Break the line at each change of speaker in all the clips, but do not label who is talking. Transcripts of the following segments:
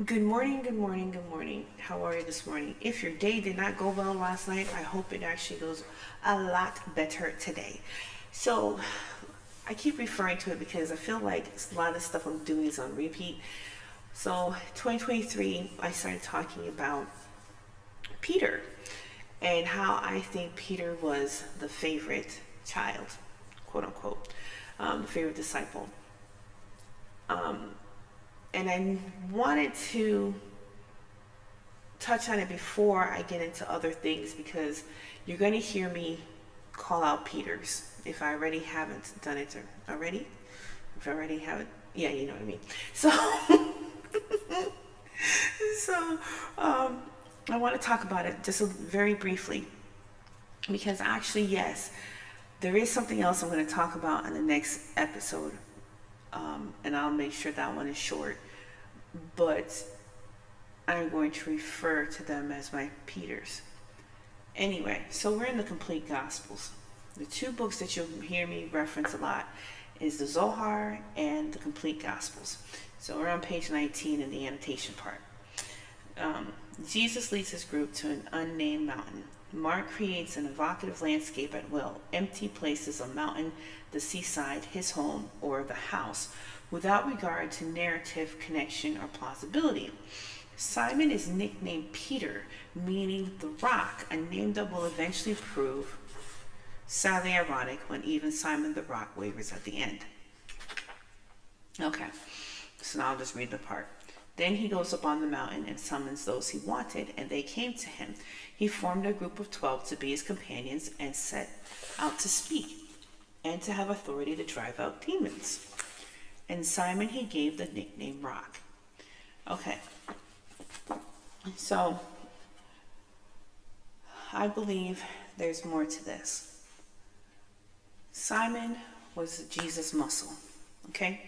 Good morning, good morning, good morning. How are you this morning? If your day did not go well last night, I hope it actually goes a lot better today. So, I keep referring to it because I feel like a lot of the stuff I'm doing is on repeat. So, 2023, I started talking about Peter and how I think Peter was the favorite child, quote unquote, the favorite disciple. And I wanted to touch on it before I get into other things because you're going to hear me call out Peters if I already haven't done it already. If I already haven't, yeah, you know what I mean. So, so I want to talk about it just very briefly because actually, yes, there is something else I'm going to talk about in the next episode, and I'll make sure that one is short. But I'm going to refer to them as my Peters. Anyway, so we're in the complete Gospels. The two books that you'll hear me reference a lot is the Zohar and the complete Gospels. So we're on page 19 in the annotation part. Jesus leads his group to an unnamed mountain. Mark creates an evocative landscape at will, empty places, a mountain, the seaside, his home, or the house, without regard to narrative, connection, or plausibility. Simon is nicknamed Peter, meaning the rock, a name that will eventually prove sadly ironic when even Simon the Rock wavers at the end. Okay, so now I'll just read the part. Then he goes up on the mountain and summons those he wanted, and they came to him. He formed a group of 12 to be his companions and set out to speak and to have authority to drive out demons. And Simon he gave the nickname Rock. Okay, so I believe there's more to this. Simon was Jesus' muscle, okay?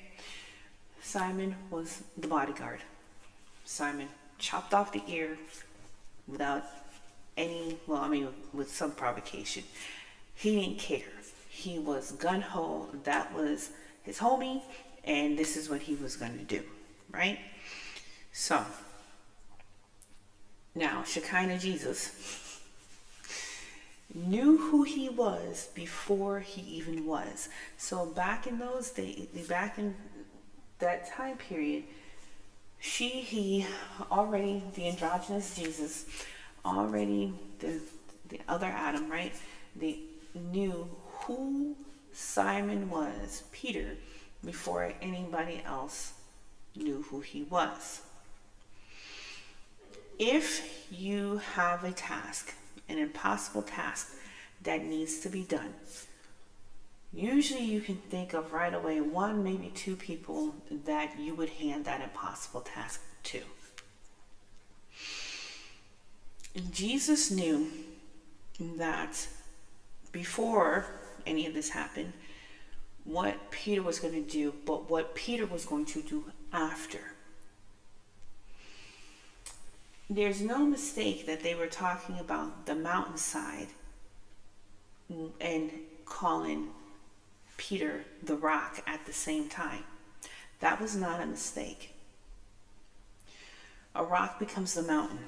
Simon was the bodyguard. Simon chopped off the ear without with some provocation. He didn't care. He was gun-ho. That was his homie, and this is what he was going to do, right? So, now, Shekinah Jesus knew who he was before he even was. So back in those days, back in that time period, he already, the androgynous Jesus, already the other Adam, right? They knew who Simon was, Peter, before anybody else knew who he was. If you have a task, an impossible task that needs to be done, usually you can think of right away one, maybe two people that you would hand that impossible task to. Jesus knew that before any of this happened, what Peter was going to do, but what Peter was going to do after. There's no mistake that they were talking about the mountainside and calling Peter the rock at the same time. That was not a mistake. A rock becomes the mountain.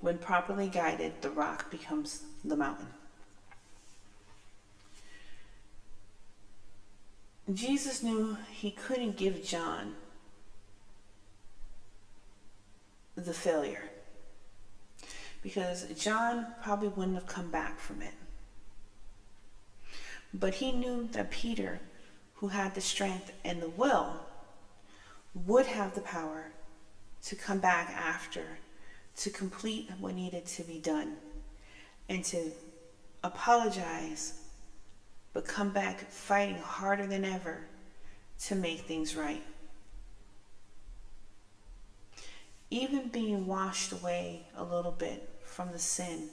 When properly guided, the rock becomes the mountain. Jesus knew he couldn't give John the failure because John probably wouldn't have come back from it. But he knew that Peter, who had the strength and the will, would have the power to come back after, to complete what needed to be done, and to apologize, but come back fighting harder than ever to make things right. Even being washed away a little bit from the sin,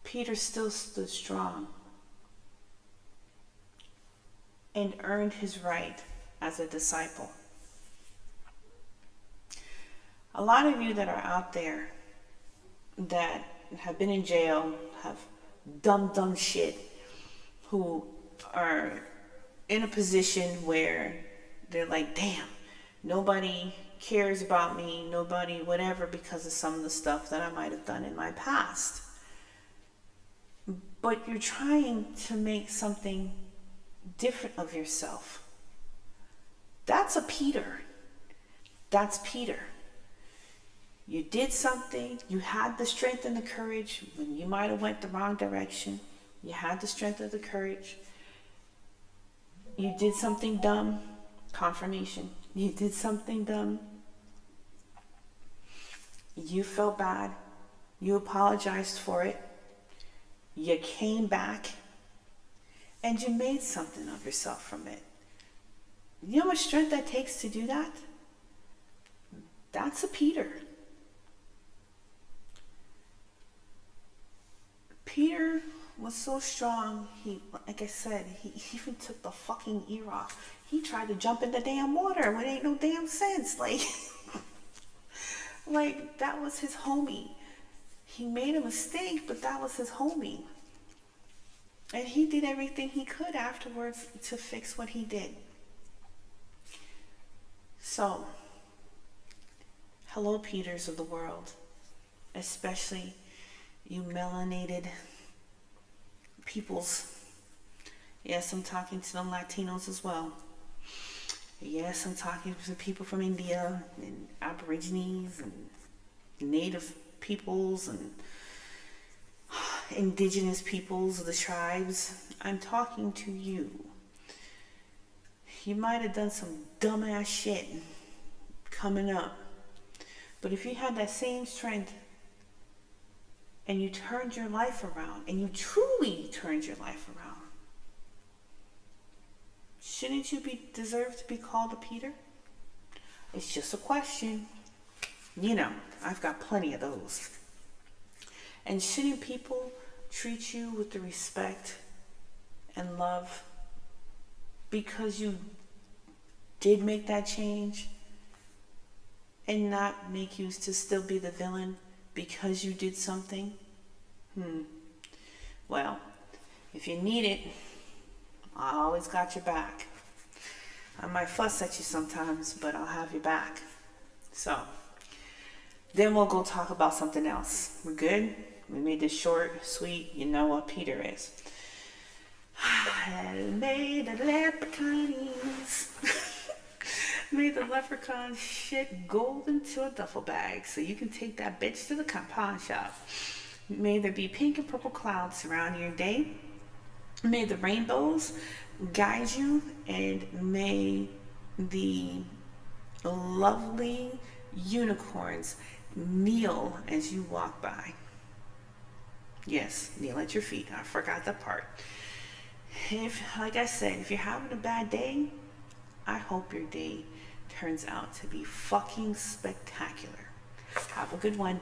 Peter still stood strong and earned his right as a disciple. A lot of you that are out there that have been in jail, have done shit, who are in a position where they're like, damn, Nobody cares about me, nobody whatever, because of some of the stuff that I might have done in my past. But you're trying to make something different of yourself. That's a Peter. That's Peter. You did something, you had the strength and the courage when you might have went the wrong direction. You had the strength and the courage. You did something dumb. Confirmation. You did something dumb. You felt bad. You apologized for it. You came back and you made something of yourself from it. You know how much strength that takes to do that? That's a Peter. Peter was so strong, like I said, he even took the fucking ear off. He tried to jump in the damn water when ain't no damn sense. Like, like that was his homie. He made a mistake, but that was his homie. And he did everything he could afterwards to fix what he did. So, hello, Peters of the world, especially you melanated peoples. Yes, I'm talking to the Latinos as well. Yes, I'm talking to people from India and Aborigines and Native peoples and indigenous peoples of the tribes. I'm talking to you. You might have done some dumbass shit coming up, but if you had that same strength and you turned your life around, and you truly turned your life around, shouldn't you deserve to be called a Peter? It's just a question. You know, I've got plenty of those. And shouldn't people treat you with the respect and love because you did make that change, and not make you to still be the villain because you did something? Well, if you need it, I always got your back. I might fuss at you sometimes, but I'll have your back. So, then we'll go talk about something else. We're good? We made this short, sweet. You know what Peter is. May the leprechauns may the leprechaun shit gold into a duffel bag so you can take that bitch to the pawn shop. May there be pink and purple clouds surrounding your day. May the rainbows guide you, and may the lovely unicorns kneel as you walk by. Yes, kneel at your feet. I forgot that part. If, like I said, if you're having a bad day, I hope your day turns out to be fucking spectacular. Have a good one.